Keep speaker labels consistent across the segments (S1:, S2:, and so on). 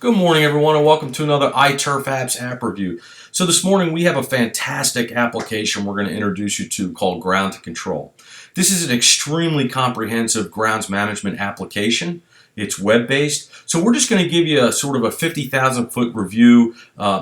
S1: Good morning, everyone, and welcome to another iTurf Apps app review. So this morning we have a fantastic application we're going to introduce you to called Ground2Control. This is an extremely comprehensive grounds management application. It's web-based. So we're just going to give you a sort of a 50,000-foot review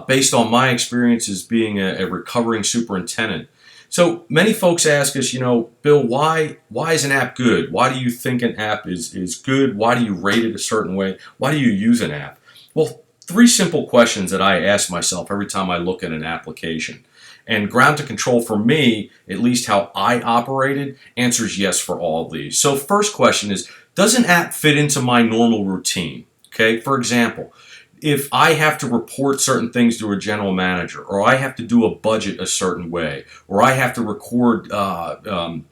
S1: based on my experience as being a recovering superintendent. So many folks ask us, Bill, why is an app good? Why do you think an app is good? Why do you rate it a certain way? Why do you use an app? Well, three simple questions that I ask myself every time I look at an application. And Ground2Control, for me, at least how I operated, answers yes for all of these. So first question is, does an app fit into my normal routine? Okay, for example, if I have to report certain things to a general manager, or I have to do a budget a certain way, or I have to record plant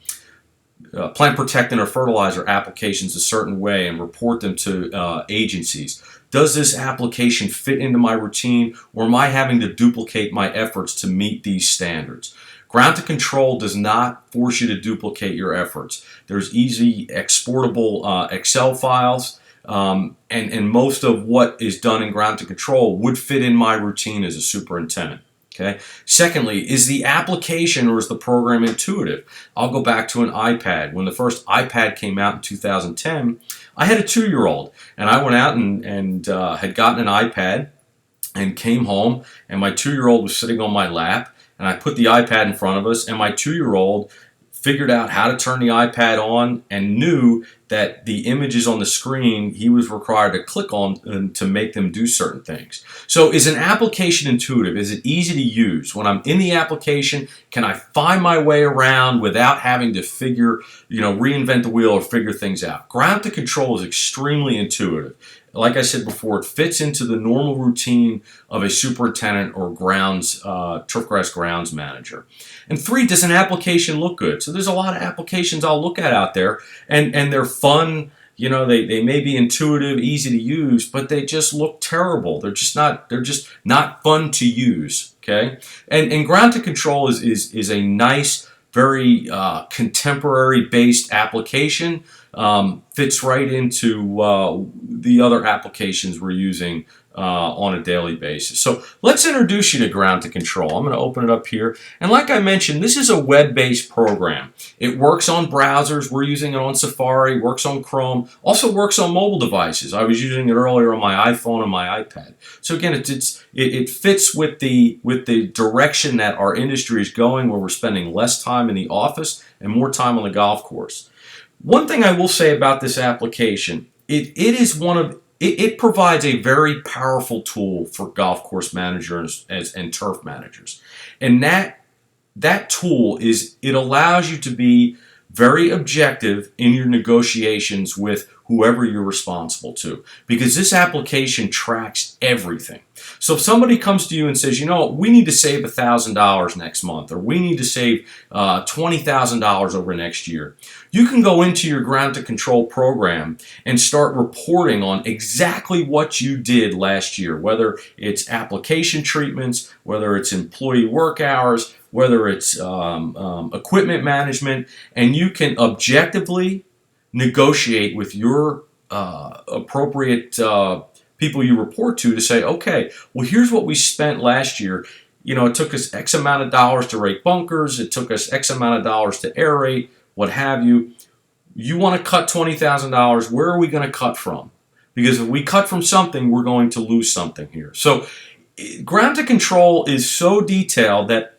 S1: protectant or fertilizer applications a certain way and report them to agencies. Does this application fit into my routine, or am I having to duplicate my efforts to meet these standards? Ground2Control does not force you to duplicate your efforts. There's easy exportable Excel files, and most of what is done in Ground2Control would fit in my routine as a superintendent. Okay. Secondly, is the application or is the program intuitive? I'll go back to an iPad. When the first iPad came out in 2010, I had a 2-year-old, and I went out and had gotten an iPad and came home, and my 2-year-old was sitting on my lap, and I put the iPad in front of us, and my 2-year-old figured out how to turn the iPad on and knew that the images on the screen he was required to click on to make them do certain things. So is an application intuitive? Is it easy to use? When I'm in the application, can I find my way around without having to reinvent the wheel or figure things out? Ground2Control is extremely intuitive. Like I said before, it fits into the normal routine of a superintendent or turfgrass grounds manager. And 3, does an application look good? So there's a lot of applications I'll look at out there, and they're fun. They may be intuitive, easy to use, but they just look terrible. They're just not fun to use. Okay, and Ground2Control is a nice, very contemporary-based application. Fits right into the other applications we're using on a daily basis. So let's introduce you to Ground2Control. I'm going to open it up here. And like I mentioned, this is a web-based program. It works on browsers. We're using it on Safari, works on Chrome, also works on mobile devices. I was using it earlier on my iPhone and my iPad. So again, it fits with the direction that our industry is going, where we're spending less time in the office and more time on the golf course. One thing I will say about this application, it provides a very powerful tool for golf course managers and turf managers. And that tool it allows you to be very objective in your negotiations with whoever you're responsible to, because this application tracks everything. So if somebody comes to you and says, we need to save $1,000 next month, or we need to save $20,000 over next year, you can go into your Ground2Control program and start reporting on exactly what you did last year, whether it's application treatments, whether it's employee work hours, whether it's equipment management, and you can objectively negotiate with your appropriate people you report to say, okay, well, here's what we spent last year. It took us X amount of dollars to rake bunkers. It took us X amount of dollars to aerate, what have you. You want to cut $20,000. Where are we going to cut from? Because if we cut from something, we're going to lose something here. So Ground2Control is so detailed that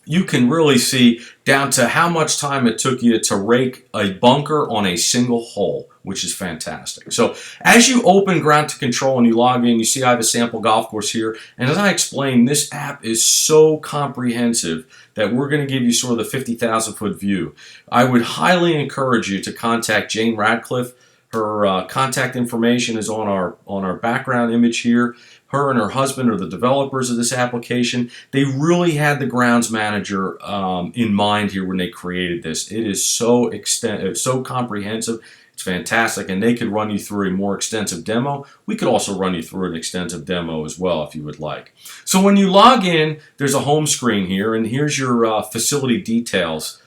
S1: you can really see down to how much time it took you to rake a bunker on a single hole, which is fantastic. So as you open Ground2Control and you log in, you see I have a sample golf course here. And as I explained, this app is so comprehensive that we're going to give you sort of the 50,000-foot view. I would highly encourage you to contact Jane Radcliffe. Her contact information is on our background image here. Her and her husband are the developers of this application. They really had the grounds manager in mind here when they created this. It is so comprehensive. It's fantastic, and they could run you through a more extensive demo. We could also run you through an extensive demo as well if you would like. So when you log in, there's a home screen here, and here's your facility details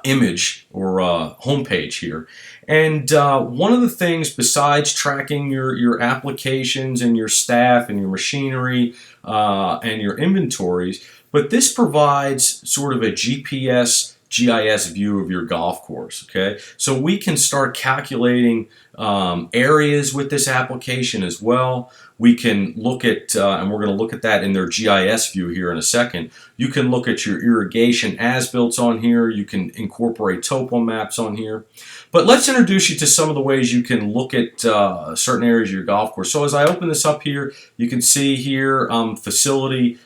S1: image or homepage here. And one of the things, besides tracking your applications and your staff and your machinery and your inventories, but this provides sort of a GPS GIS view of your golf course. Okay, so we can start calculating areas with this application as well. We can look at, and we're going to look at that in their GIS view here in a second. You can look at your irrigation as-built on here. You can incorporate topo maps on here. But let's introduce you to some of the ways you can look at certain areas of your golf course. So as I open this up here, you can see here facility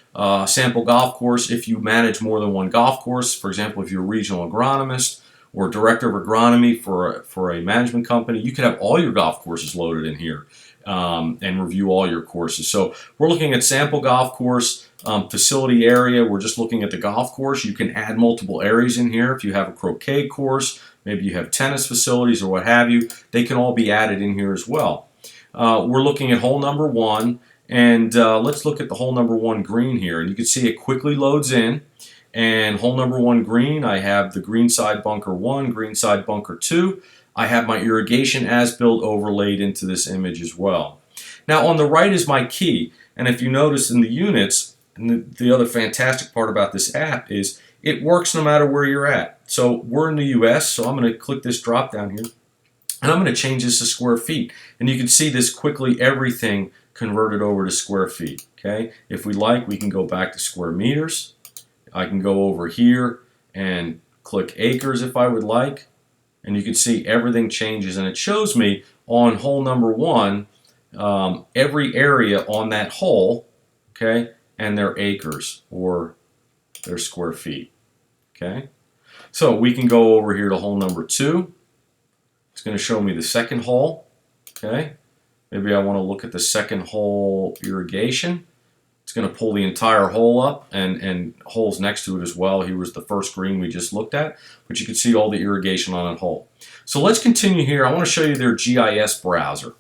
S1: sample golf course. If you manage more than one golf course, for example, if you're a regional agronomist or director of agronomy for a management company, you can have all your golf courses loaded in here. And review all your courses. So we're looking at sample golf course, facility area. We're just looking at the golf course. You can add multiple areas in here. If you have a croquet course, maybe you have tennis facilities or what have you, they can all be added in here as well. We're looking at hole number 1, and let's look at the hole number 1 green here. And you can see it quickly loads in. And hole number 1 green, I have the green side bunker 1, green side bunker 2. I have my irrigation as-built overlaid into this image as well. Now on the right is my key, and if you notice in the units, and the other fantastic part about this app is it works no matter where you're at. So we're in the US, so I'm going to click this drop down here, and I'm going to change this to square feet. And you can see this quickly, everything converted over to square feet. Okay, if we like, we can go back to square meters. I can go over here and click acres if I would like. And you can see everything changes, and it shows me on hole number 1 every area on that hole, okay, and their acres or their square feet. Okay, so we can go over here to hole number 2. It's going to show me the second hole. Okay, maybe I want to look at the second hole irrigation. It's going to pull the entire hole up and holes next to it as well. Here was the first green we just looked at, but you can see all the irrigation on that hole. So let's continue here. I want to show you their GIS browser,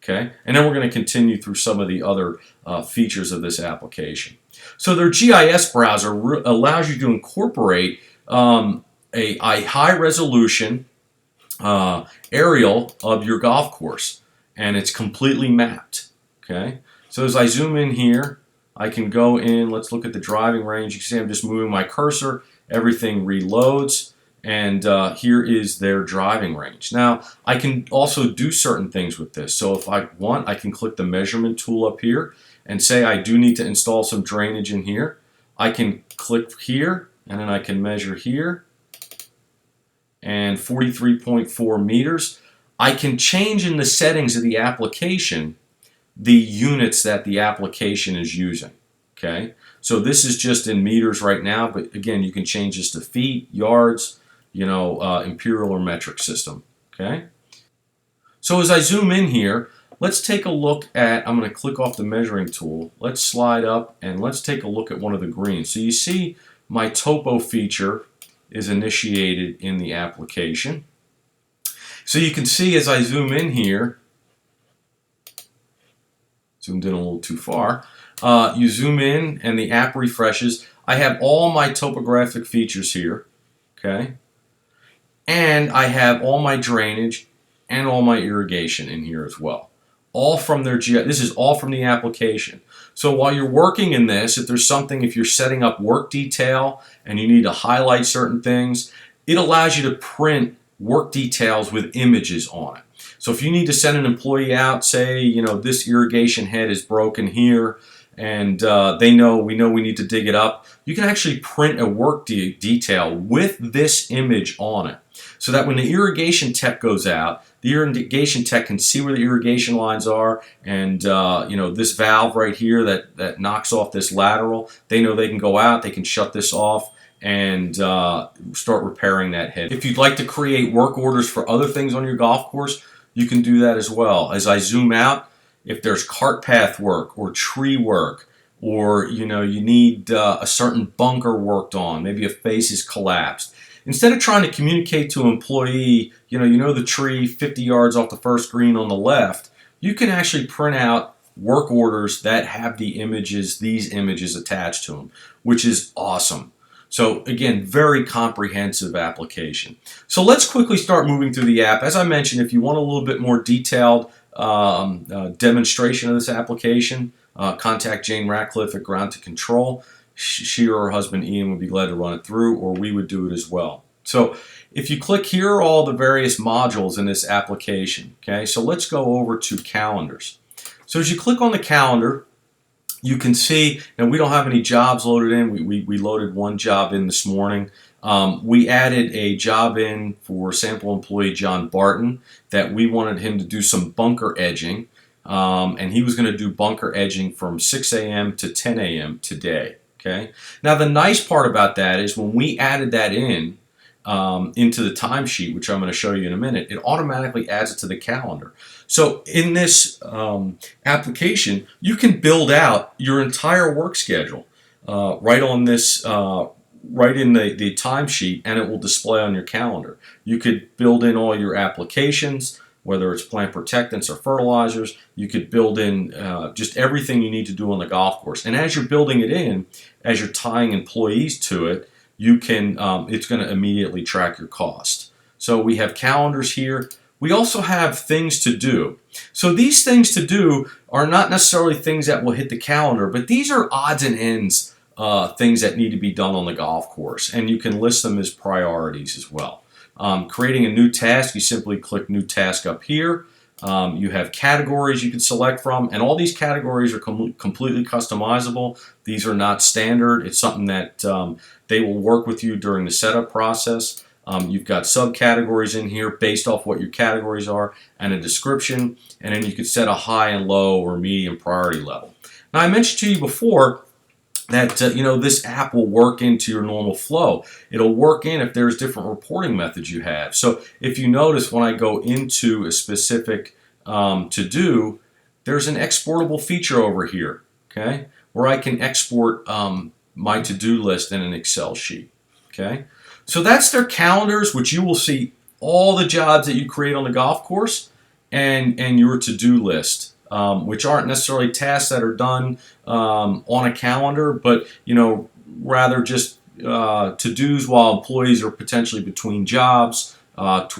S1: okay? And then we're going to continue through some of the other features of this application. So their GIS browser allows you to incorporate a high resolution aerial of your golf course, and it's completely mapped, okay? So as I zoom in here, I can go in, let's look at the driving range. You can see I'm just moving my cursor, everything reloads, and here is their driving range. Now, I can also do certain things with this. So if I want, I can click the measurement tool up here and say I do need to install some drainage in here. I can click here, and then I can measure here, and 43.4 meters. I can change in the settings of the application the units that the application is using. Okay, so this is just in meters right now, but again, you can change this to feet, yards, you know, imperial or metric system. Okay, so as I zoom in here, let's take a look at, I'm going to click off the measuring tool. Let's slide up and let's take a look at one of the greens. So you see my topo feature is initiated in the application. So you can see as I zoom in here, zoomed in a little too far. You zoom in and the app refreshes. I have all my topographic features here, okay? And I have all my drainage and all my irrigation in here as well. All from their this is all from the application. So while you're working in this, if there's something, if you're setting up work detail and you need to highlight certain things, it allows you to print work details with images on it. So if you need to send an employee out, say, you know, this irrigation head is broken here, and we know we need to dig it up, you can actually print a work detail with this image on it. So that when the irrigation tech goes out, the irrigation tech can see where the irrigation lines are, and you know, this valve right here that knocks off this lateral, they know they can go out, they can shut this off, and start repairing that head. If you'd like to create work orders for other things on your golf course, you can do that as well. As I zoom out, if there's cart path work or tree work, or you know, you need a certain bunker worked on, maybe a face is collapsed, instead of trying to communicate to an employee, you know the tree 50 yards off the first green on the left, you can actually print out work orders that have the images, these images attached to them, which is awesome. So again, very comprehensive application. So let's quickly start moving through the app. As I mentioned, if you want a little bit more detailed demonstration of this application, contact Jane Ratcliffe at Ground2Control. She or her husband Ian would be glad to run it through, or we would do it as well. So if you click, here are all the various modules in this application. Okay, so let's go over to calendars. So as you click on the calendar, you can see, and we don't have any jobs loaded in. We loaded one job in this morning. We added a job in for sample employee John Barton that we wanted him to do some bunker edging. And he was going to do bunker edging from 6 a.m. to 10 a.m. today. Okay. Now the nice part about that is when we added that in into the timesheet, which I'm going to show you in a minute, it automatically adds it to the calendar. So in this application, you can build out your entire work schedule right on this, right in the timesheet, and it will display on your calendar. You could build in all your applications, whether it's plant protectants or fertilizers. You could build in just everything you need to do on the golf course. And as you're building it in, as you're tying employees to it, you can, it's going to immediately track your cost. So we have calendars here. We also have things to do. So these things to do are not necessarily things that will hit the calendar, but these are odds and ends, things that need to be done on the golf course. And you can list them as priorities as well. Creating a new task, you simply click New Task up here. You have categories you can select from, and all these categories are completely customizable. These are not standard. It's something that they will work with you during the setup process. You've got subcategories in here based off what your categories are, and a description, and then you could set a high and low or medium priority level. Now I mentioned to you before that you know, this app will work into your normal flow. It'll work in if there's different reporting methods you have. So if you notice, when I go into a specific to-do, there's an exportable feature over here, okay, where I can export my to-do list in an Excel sheet. Okay, so that's their calendars, which you will see all the jobs that you create on the golf course, and your to-do list. Which aren't necessarily tasks that are done on a calendar, but you know, rather just to-dos while employees are potentially between jobs.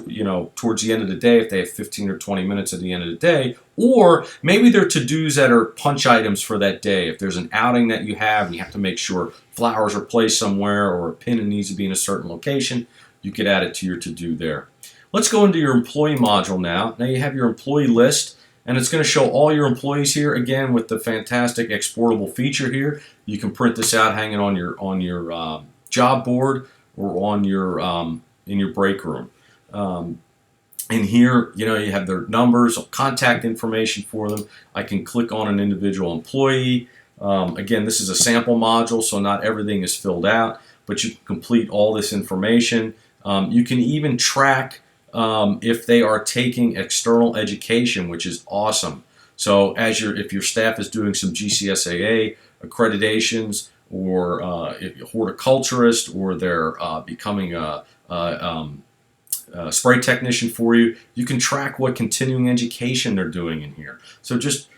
S1: You know, towards the end of the day, if they have 15 or 20 minutes at the end of the day, or maybe they're to-dos that are punch items for that day. If there's an outing that you have and you have to make sure flowers are placed somewhere, or a pin needs to be in a certain location, you could add it to your to-do there. Let's go into your employee module now. Now you have your employee list, and it's going to show all your employees here, again with the fantastic exportable feature here. You can print this out, hang it on your job board, or on your in your break room. And here, you know, you have their numbers, contact information for them. I can click on an individual employee. Again, this is a sample module, so not everything is filled out, but you can complete all this information. You can even track if they are taking external education, which is awesome. So if your staff is doing some GCSAA accreditations, or horticulturist, or they're becoming a spray technician for you, you can track what continuing education they're doing in here. So just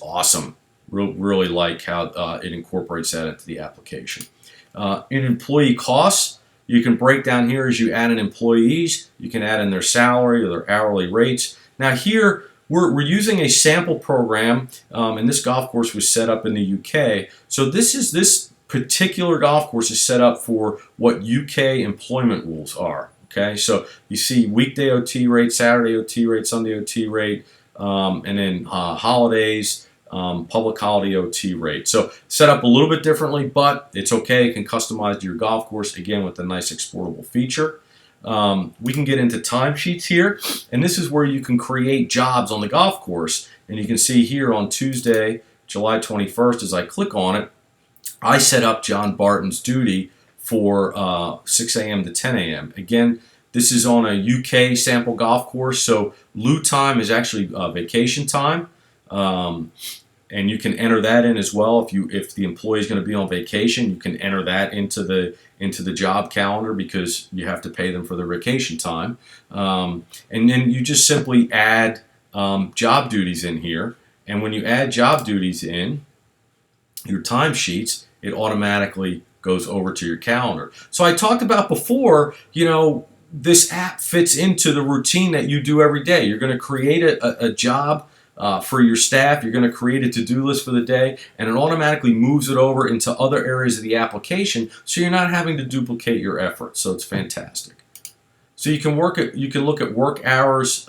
S1: awesome. Really like how it incorporates that into the application. In employee costs, you can break down here as you add in employees. You can add in their salary or their hourly rates. Now here, we're using a sample program, and this golf course was set up in the UK. So this particular golf course is set up for what UK employment rules are. Okay, so you see weekday OT rate, Saturday OT rate, Sunday OT rate, and then holidays, public holiday OT rate. So set up a little bit differently, but it's okay. You can customize to your golf course, again with a nice exportable feature. We can get into timesheets here, and this is where you can create jobs on the golf course. And you can see here on Tuesday, July 21st, as I click on it, I set up John Barton's duty for 6 a.m. to 10 a.m. Again, this is on a UK sample golf course, so loo time is actually vacation time. And you can enter that in as well. If the employee is going to be on vacation, you can enter that into the job calendar, because you have to pay them for their vacation time. And then you just simply add job duties in here. And when you add job duties in your timesheets, it automatically goes over to your calendar. So I talked about before, this app fits into the routine that you do every day. You're going to create a job for your staff. You're going to create a to-do list for the day, and it automatically moves it over into other areas of the application, so you're not having to duplicate your efforts. So it's fantastic. So you can look at work hours.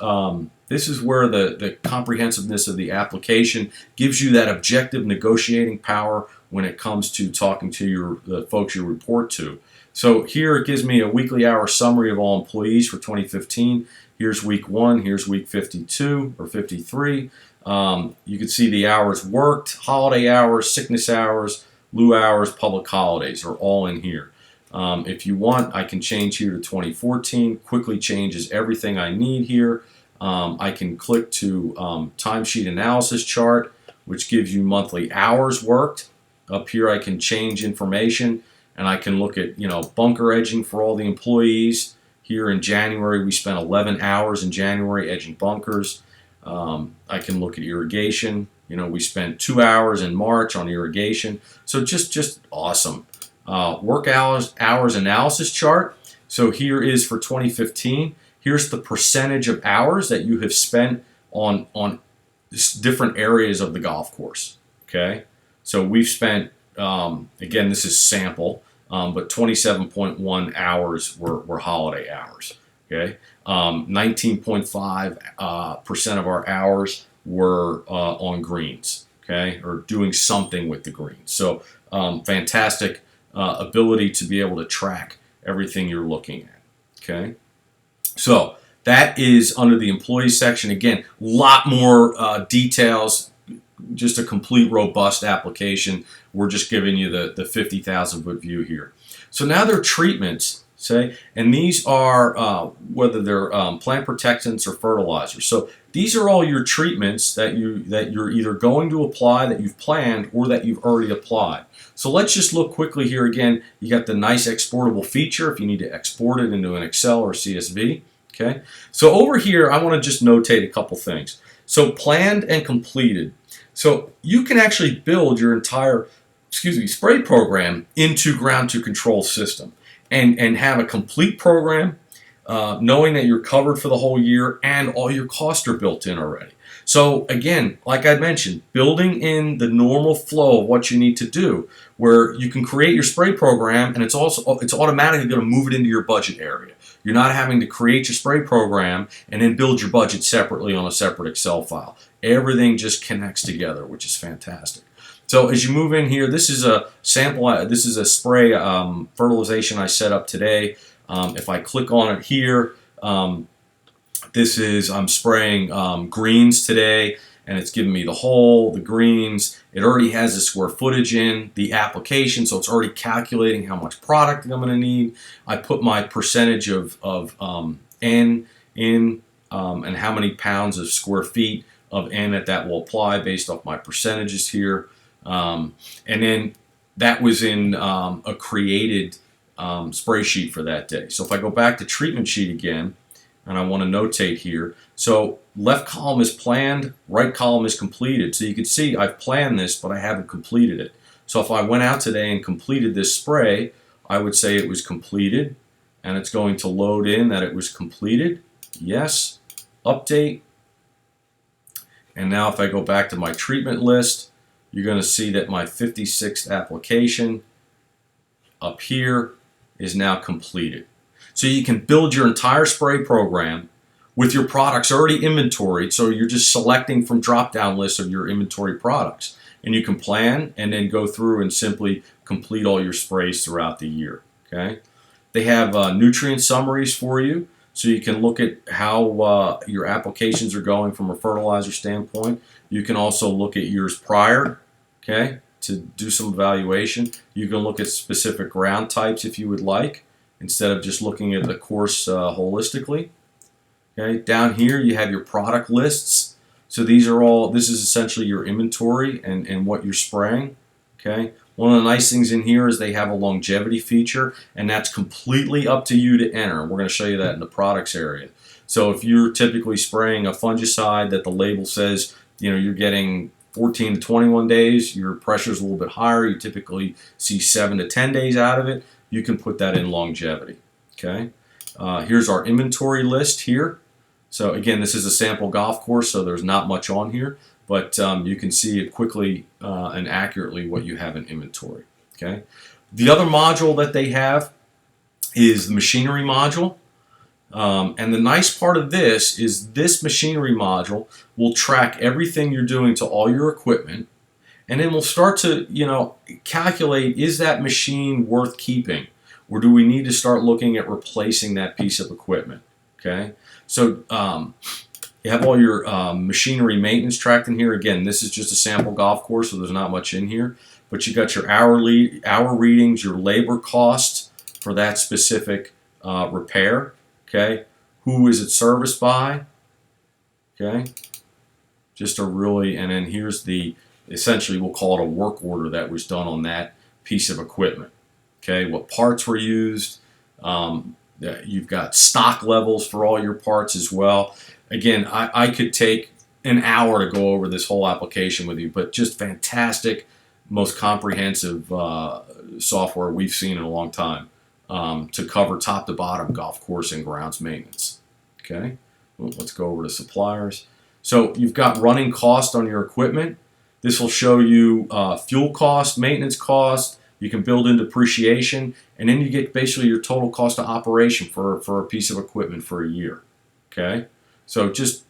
S1: This is where the comprehensiveness of the application gives you that objective negotiating power when it comes to talking to the folks you report to. So here it gives me a weekly hour summary of all employees for 2015. Here's week 1, here's week 52 or 53. You can see the hours worked, holiday hours, sickness hours, lieu hours, public holidays are all in here. If you want, I can change here to 2014, quickly changes everything I need here. I can click to timesheet analysis chart, which gives you monthly hours worked. Up here I can change information, and I can look at bunker edging for all the employees. Here in January we spent 11 hours in January edging bunkers. I can look at irrigation. We spent 2 hours in March on irrigation. So just awesome. Work hours analysis chart. So here is for 2015. Here's the percentage of hours that you have spent on different areas of the golf course. Okay, so we've spent again, this is sample, but 27.1 hours were holiday hours. Okay, 19.5% of our hours were on greens. Okay, or doing something with the greens. So fantastic ability to be able to track everything you're looking at. Okay, so that is under the employee section. Again, a lot more details, just a complete robust application. We're just giving you the 50,000 foot view here. So now there are treatments, and these are whether they're plant protectants or fertilizers. So these are all your treatments that you're either going to apply, that you've planned, or that you've already applied. So let's just look quickly here again. You got the nice exportable feature if you need to export it into an Excel or CSV. Okay. So over here, I want to just notate a couple things. So planned and completed. So you can actually build your entire, spray program into Ground2Control system and have a complete program, knowing that you're covered for the whole year and all your costs are built in already. So again, like I mentioned, building in the normal flow of what you need to do, where you can create your spray program and it's automatically going to move it into your budget area. You're not having to create your spray program and then build your budget separately on a separate Excel file. Everything just connects together, which is fantastic. So as you move in here, this is a sample. This is a spray fertilization I set up today. If I click on it here, I'm spraying greens today, and it's giving me the whole, the greens. It already has the square footage in the application, so it's already calculating how much product I'm going to need. I put my percentage of N in and how many pounds of square feet of N that will apply based off my percentages here. And then that was in a created spray sheet for that day. So if I go back to treatment sheet again, and I want to notate here, so left column is planned, right column is completed. So you can see I've planned this, but I haven't completed it. So if I went out today and completed this spray, I would say it was completed, and it's going to load in that it was completed. Yes, update. And now if I go back to my treatment list, you're going to see that my 56th application up here is now completed. So you can build your entire spray program with your products already inventoried, so you're just selecting from drop-down lists of your inventory products. And you can plan and then go through and simply complete all your sprays throughout the year. Okay? They have nutrient summaries for you, so you can look at how your applications are going from a fertilizer standpoint. You can also look at years prior, okay, to do some evaluation. You can look at specific ground types if you would like, instead of just looking at the course holistically. Okay, down here you have your product lists. So this is essentially your inventory and what you're spraying. Okay, one of the nice things in here is they have a longevity feature, and that's completely up to you to enter. We're going to show you that in the products area. So if you're typically spraying a fungicide that the label says, you're getting 14 to 21 days, your pressure is a little bit higher. You typically see 7 to 10 days out of it. You can put that in longevity. Okay. Here's our inventory list here. So again, this is a sample golf course, so there's not much on here, but you can see it quickly and accurately what you have in inventory. Okay. The other module that they have is the machinery module. And the nice part of this is this machinery module will track everything you're doing to all your equipment, and then we'll start to, calculate, is that machine worth keeping, or do we need to start looking at replacing that piece of equipment? Okay, so you have all your machinery maintenance tracked in here. Again, this is just a sample golf course, so there's not much in here, but you got your hour readings, your labor costs for that specific repair. Okay, who is it serviced by? Okay, just a really, and then here's the, essentially we'll call it a work order that was done on that piece of equipment. Okay, what parts were used. You've got stock levels for all your parts as well. Again, I could take an hour to go over this whole application with you, but just fantastic, most comprehensive software we've seen in a long time. To cover top to bottom golf course and grounds maintenance. Okay, well, let's go over to suppliers. So you've got running cost on your equipment. This will show you fuel cost, maintenance cost. You can build in depreciation, and then you get basically your total cost of operation for a piece of equipment for a year. Okay, so just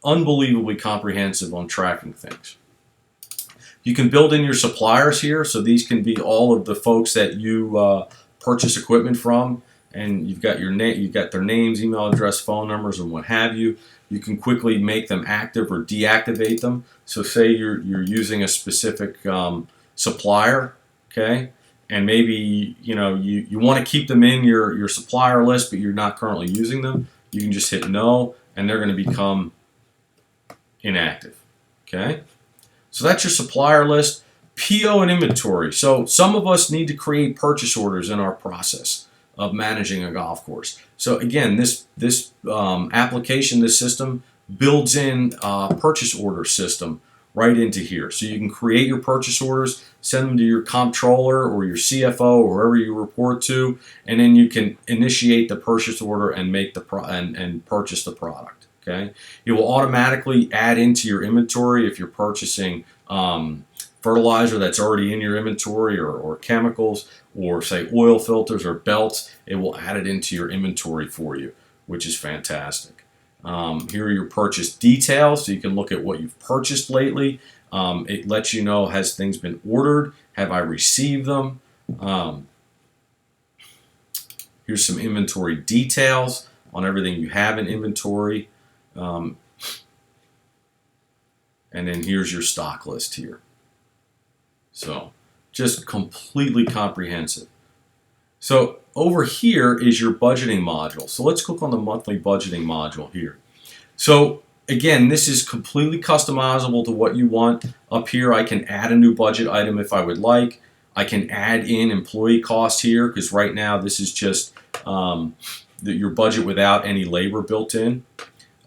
S1: unbelievably comprehensive on tracking things. You can build in your suppliers here, so these can be all of the folks that you purchase equipment from, and you've got their names, email address, phone numbers, and what have you. You can quickly make them active or deactivate them. So say you're using a specific supplier, okay, and maybe you want to keep them in your supplier list, but you're not currently using them. You can just hit no, and they're going to become inactive. Okay, so that's your supplier list. PO and inventory. So some of us need to create purchase orders in our process of managing a golf course. So again, this application, this system builds in a purchase order system right into here. So you can create your purchase orders, send them to your comptroller or your CFO or whoever you report to, and then you can initiate the purchase order and make and purchase the product. Okay, it will automatically add into your inventory if you're purchasing fertilizer that's already in your inventory, or chemicals, or say oil filters or belts. It will add it into your inventory for you, which is fantastic. Here are your purchase details, so you can look at what you've purchased lately. It lets you know, has things been ordered? Have I received them? Here's some inventory details on everything you have in inventory. And then here's your stock list here. So just completely comprehensive. So over here is your budgeting module. So let's click on the monthly budgeting module here. So again, this is completely customizable to what you want. Up here, I can add a new budget item if I would like. I can add in employee costs here, because right now this is just your budget without any labor built in.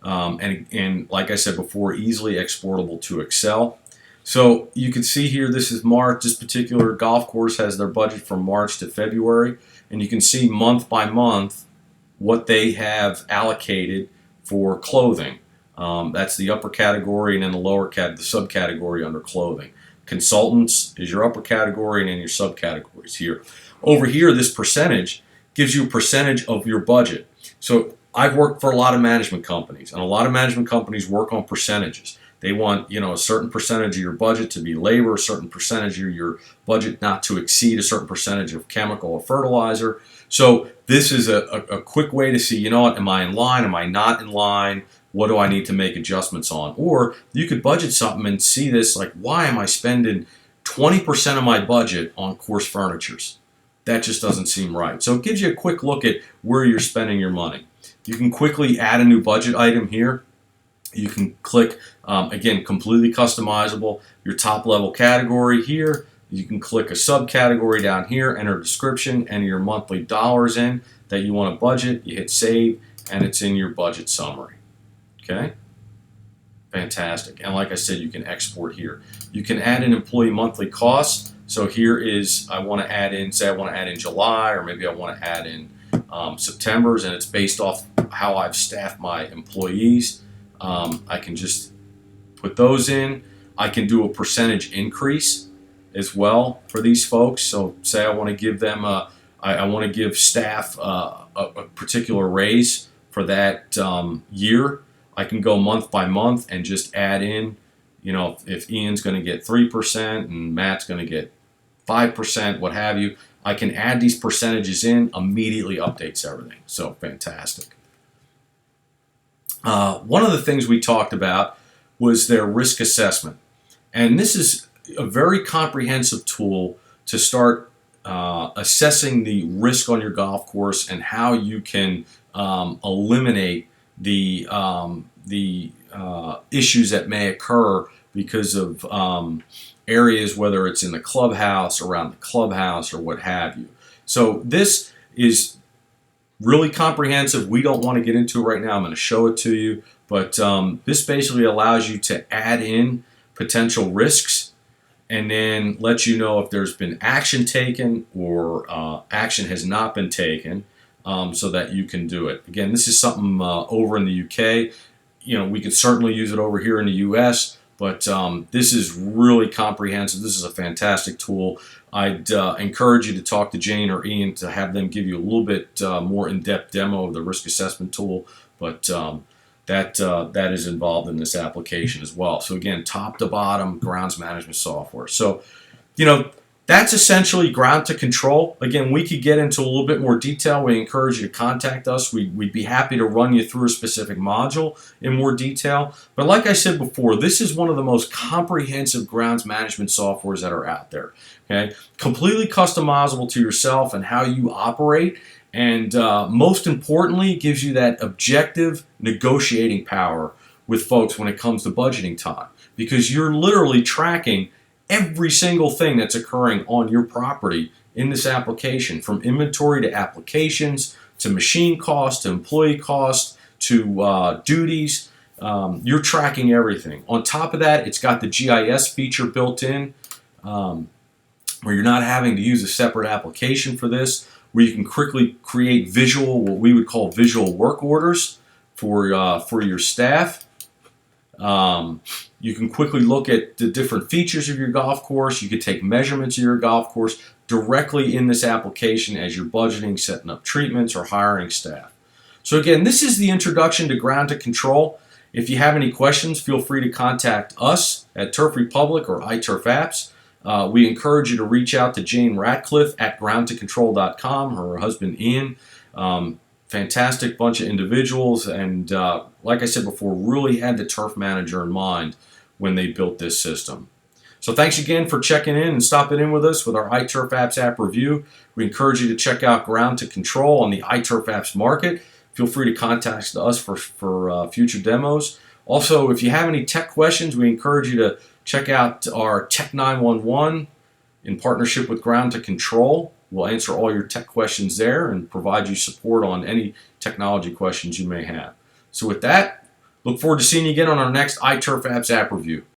S1: And like I said before, easily exportable to Excel. So you can see here, this is March. This particular golf course has their budget from March to February, and you can see month by month what they have allocated for clothing. That's the upper category, and then the lower the subcategory under clothing. Consultants is your upper category, and then your subcategories here. Over here, this percentage gives you a percentage of your budget. So I've worked for a lot of management companies, and a lot of management companies work on percentages. They want, a certain percentage of your budget to be labor, a certain percentage of your budget not to exceed a certain percentage of chemical or fertilizer. So this is a quick way to see, what, am I in line? Am I not in line? What do I need to make adjustments on? Or you could budget something and see this, like, why am I spending 20% of my budget on course furnitures? That just doesn't seem right. So it gives you a quick look at where you're spending your money. You can quickly add a new budget item here. You can click, again, completely customizable, your top level category here. You can click a subcategory down here, enter a description, enter your monthly dollars in that you want to budget. You hit save, and it's in your budget summary. Okay? Fantastic. And like I said, you can export here. You can add in employee monthly costs. So here is, I want to add in, say I want to add in July, or maybe I want to add in September's, and it's based off how I've staffed my employees. I can just put those in. I can do a percentage increase as well for these folks. So say I want to give them I want to give staff a particular raise for that year. I can go month by month and just add in, you know, if Ian's going to get 3% and Matt's going to get 5%, what have you. I can add these percentages in, immediately updates everything. So fantastic. One of the things we talked about was their risk assessment. And this is a very comprehensive tool to start assessing the risk on your golf course and how you can eliminate the issues that may occur because of areas, whether it's in the clubhouse, around the clubhouse, or what have you. So this is really comprehensive. We don't want to get into it right now. I'm going to show it to you. But this basically allows you to add in potential risks and then let you know if there's been action taken or action has not been taken, so that you can do it. Again, this is something over in the UK. You know, we could certainly use it over here in the US, but this is really comprehensive. This is a fantastic tool. I'd encourage you to talk to Jane or Ian to have them give you a little bit more in-depth demo of the risk assessment tool, but that is involved in this application as well. So again, top to bottom, grounds management software. So, you know, that's essentially Ground2Control. Again, we could get into a little bit more detail. We encourage you to contact us. We'd be happy to run you through a specific module in more detail. But like I said before, this is one of the most comprehensive grounds management softwares that are out there. Okay, completely customizable to yourself and how you operate. And most importantly, it gives you that objective negotiating power with folks when it comes to budgeting time, because you're literally tracking every single thing that's occurring on your property in this application, from inventory to applications to machine cost to employee cost to duties. You're tracking everything. On top of that, it's got the GIS feature built in, where you're not having to use a separate application for this, where you can quickly create visual, what we would call visual work orders for your staff. You can quickly look at the different features of your golf course. You could take measurements of your golf course directly in this application as you're budgeting, setting up treatments, or hiring staff. So again, this is the introduction to Ground2Control. If you have any questions, feel free to contact us at Turf Republic or iTurf Apps. We encourage you to reach out to Jane Ratcliffe at Ground2Control.com, her husband Ian. Fantastic bunch of individuals, and like I said before, really had the turf manager in mind when they built this system. So thanks again for checking in and stopping in with us with our iTurf Apps app review. We encourage you to check out Ground2Control on the iTurf Apps market. Feel free to contact us for future demos. Also, if you have any tech questions, we encourage you to check out our Tech 911 in partnership with Ground2Control. We'll answer all your tech questions there and provide you support on any technology questions you may have. So with that, look forward to seeing you again on our next iTurf Apps app review.